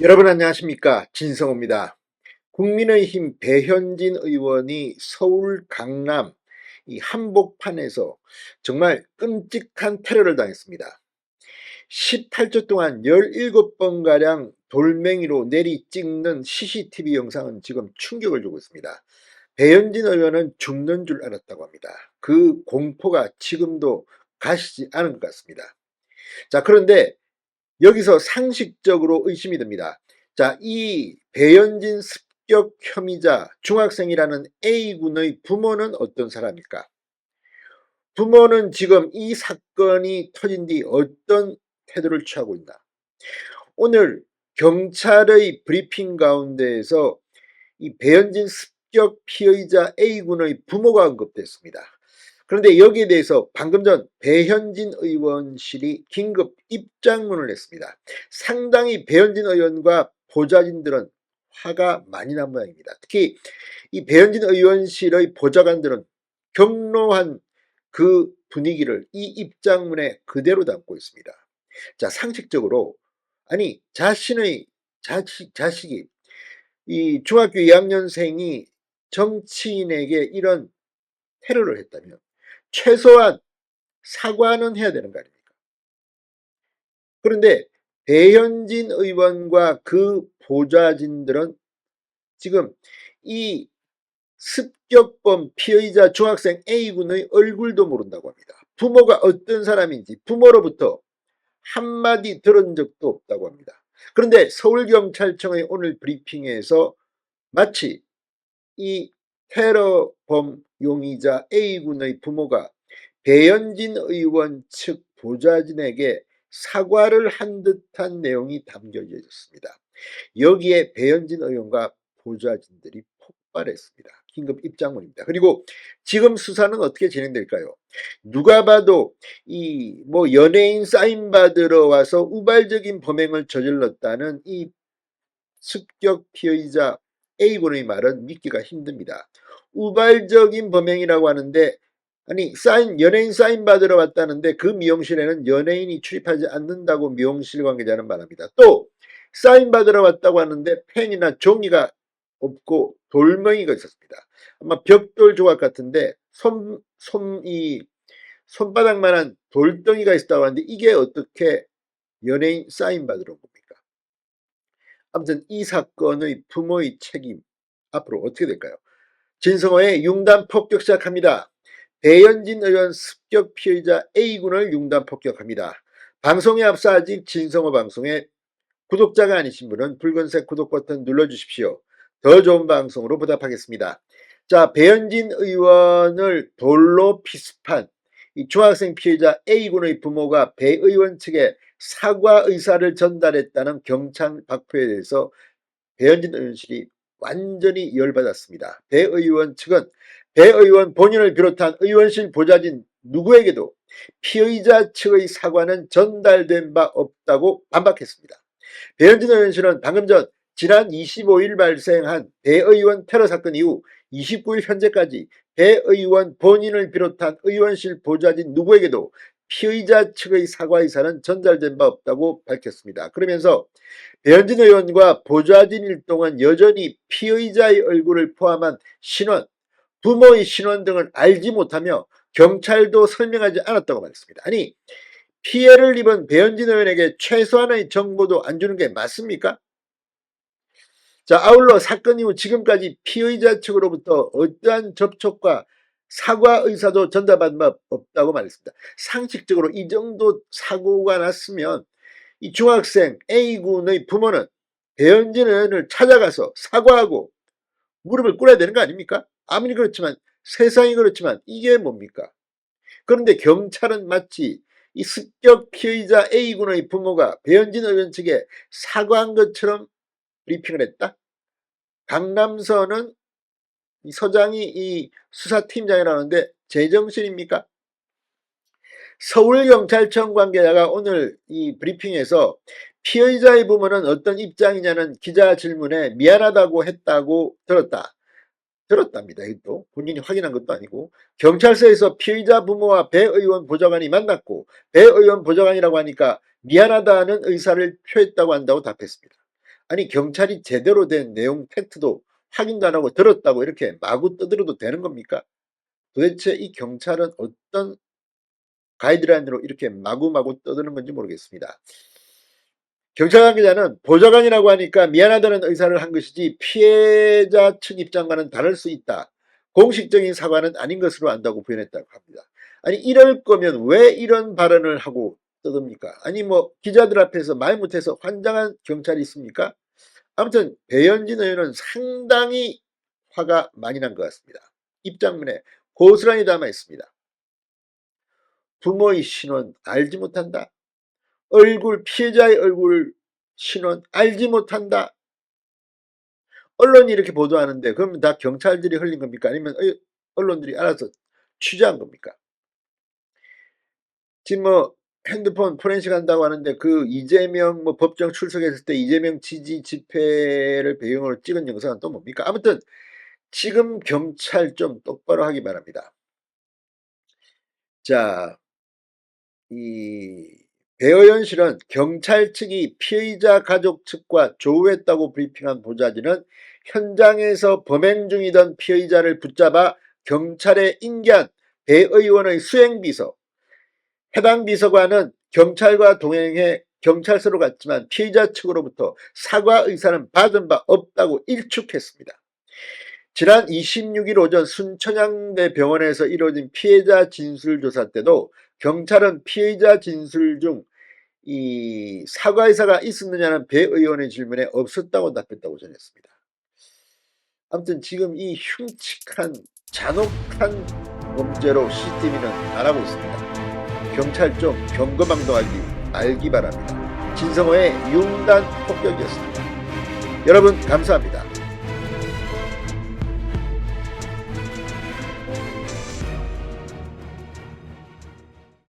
여러분 안녕하십니까, 진성호입니다. 국민의힘 배현진 의원이 서울 강남 이 한복판에서 정말 끔찍한 테러를 당했습니다. 18초 동안 17번가량 돌멩이로 내리 찍는 CCTV 영상은 지금 충격을 주고 있습니다. 배현진 의원은 죽는 줄 알았다고 합니다. 그 공포가 지금도 가시지 않은 것 같습니다. 자, 그런데 여기서 상식적으로 의심이 듭니다. 자, 이 배현진 습격 혐의자 중학생이라는 A군의 부모는 어떤 사람일까? 부모는 지금 이 사건이 터진 뒤 어떤 태도를 취하고 있나? 오늘 경찰의 브리핑 가운데에서 이 배현진 습격 피의자 A군의 부모가 언급됐습니다. 그런데 여기에 대해서 방금 전 배현진 의원실이 긴급 입장문을 냈습니다. 상당히 배현진 의원과 보좌진들은 화가 많이 난 모양입니다. 특히 이 배현진 의원실의 보좌관들은 격노한 그 분위기를 이 입장문에 그대로 담고 있습니다. 자, 상식적으로 아니 자신의 자식이 이 중학교 2학년생이 정치인에게 이런 테러를 했다면 최소한 사과는 해야 되는 거 아닙니까? 그런데 배현진 의원과 그 보좌진들은 지금 이 습격범 피의자 중학생 A군의 얼굴도 모른다고 합니다. 부모가 어떤 사람인지 부모로부터 한마디 들은 적도 없다고 합니다. 그런데 서울경찰청의 오늘 브리핑에서 마치 이 테러범 용의자 A군의 부모가 배현진 의원 측 보좌진에게 사과를 한 듯한 내용이 담겨져 있습니다. 여기에 배현진 의원과 보좌진들이 폭발했습니다. 긴급 입장문입니다. 그리고 지금 수사는 어떻게 진행될까요? 누가 봐도 이 연예인 사인 받으러 와서 우발적인 범행을 저질렀다는 이 습격 피의자 A군의 말은 믿기가 힘듭니다. 우발적인 범행이라고 하는데 아니 연예인 사인 받으러 왔다는데 그 미용실에는 연예인이 출입하지 않는다고 미용실 관계자는 말합니다. 또 사인 받으러 왔다고 하는데 펜이나 종이가 없고 돌멩이가 있었습니다. 아마 벽돌 조각 같은데 손바닥만한 돌덩이가 있었다고 하는데 이게 어떻게 연예인 사인 받으러 온 겁니까? 아무튼 이 사건의 부모의 책임 앞으로 어떻게 될까요? 진성호의 융단 폭격 시작합니다. 배현진 의원 습격 피해자 A군을 융단 폭격합니다. 방송에 앞서 아직 진성호 방송에 구독자가 아니신 분은 붉은색 구독 버튼 눌러주십시오. 더 좋은 방송으로 보답하겠습니다. 자, 배현진 의원을 돌로 피습한 이 중학생 피해자 A군의 부모가 배 의원 측에 사과 의사를 전달했다는 경찰 발표에 대해서 배현진 의원실이 완전히 열받았습니다. 배 의원 측은 배 의원 본인을 비롯한 의원실 보좌진 누구에게도 피의자 측의 사과는 전달된 바 없다고 반박했습니다. 배현진 의원실은 방금 전 지난 25일 발생한 배 의원 테러 사건 이후 29일 현재까지 배 의원 본인을 비롯한 의원실 보좌진 누구에게도 피의자 측의 사과 의사는 전달된 바 없다고 밝혔습니다. 그러면서 배현진 의원과 보좌진 일동은 여전히 피의자의 얼굴을 포함한 신원, 부모의 신원 등을 알지 못하며 경찰도 설명하지 않았다고 말했습니다. 아니, 피해를 입은 배현진 의원에게 최소한의 정보도 안 주는 게 맞습니까? 자, 아울러 사건 이후 지금까지 피의자 측으로부터 어떠한 접촉과 사과 의사도 전달받은 바 없다고 말했습니다. 상식적으로 이 정도 사고가 났으면 이 중학생 A군의 부모는 배현진 의원을 찾아가서 사과하고 무릎을 꿇어야 되는 거 아닙니까? 아무리 그렇지만 세상이 그렇지만 이게 뭡니까? 그런데 경찰은 마치 이 습격 피의자 A군의 부모가 배현진 의원 측에 사과한 것처럼 브리핑을 했다? 강남서는 이 서장이 이 수사팀장이라는데 제정신입니까? 서울경찰청 관계자가 오늘 이 브리핑에서 피의자의 부모는 어떤 입장이냐는 기자 질문에 미안하다고 했다고 들었답니다. 또 본인이 확인한 것도 아니고 경찰서에서 피의자 부모와 배 의원 보좌관이 만났고 배 의원 보좌관이라고 하니까 미안하다는 의사를 표했다고 한다고 답했습니다. 아니 경찰이 제대로 된 내용 팩트도 확인도 안 하고 들었다고 이렇게 마구 떠들어도 되는 겁니까? 도대체 이 경찰은 어떤 가이드라인으로 이렇게 마구마구 떠드는 건지 모르겠습니다. 경찰 관계자는 보좌관이라고 하니까 미안하다는 의사를 한 것이지 피해자 측 입장과는 다를 수 있다. 공식적인 사과는 아닌 것으로 안다고 표현했다고 합니다. 아니 이럴 거면 왜 이런 발언을 하고 떠듭니까? 아니 뭐 기자들 앞에서 말 못해서 환장한 경찰이 있습니까? 아무튼 배현진 의원은 상당히 화가 많이 난 것 같습니다. 입장문에 고스란히 담아 있습니다. 부모의 신원 알지 못한다. 피해자의 얼굴 신원 알지 못한다. 언론이 이렇게 보도하는데 그러면 다 경찰들이 흘린 겁니까? 아니면 언론들이 알아서 취재한 겁니까? 지금 뭐 핸드폰 포렌식 한다고 하는데 그 이재명 뭐 법정 출석했을 때 이재명 지지 집회를 배경으로 찍은 영상은 또 뭡니까? 아무튼 지금 경찰 좀 똑바로 하기 바랍니다. 자, 이 배어연 실은 경찰 측이 피해자 가족 측과 조우했다고 브리핑한 보좌진은 현장에서 범행 중이던 피해자를 붙잡아 경찰에 인계한 배 의원의 수행비서, 해당 비서관은 경찰과 동행해 경찰서로 갔지만 피해자 측으로부터 사과 의사는 받은 바 없다고 일축했습니다. 지난 26일 오전 순천향대 병원에서 이루어진 피해자 진술조사 때도 경찰은 피해자 진술 중 이 사과 의사가 있었느냐는 배 의원의 질문에 없었다고 답했다고 전했습니다. 아무튼 지금 이 흉측한 잔혹한 범죄로 CCTV는 말하고 있습니다. 경찰 좀 경거망동하기 알기 바랍니다. 진성호의 융단 폭격이었습니다. 여러분 감사합니다.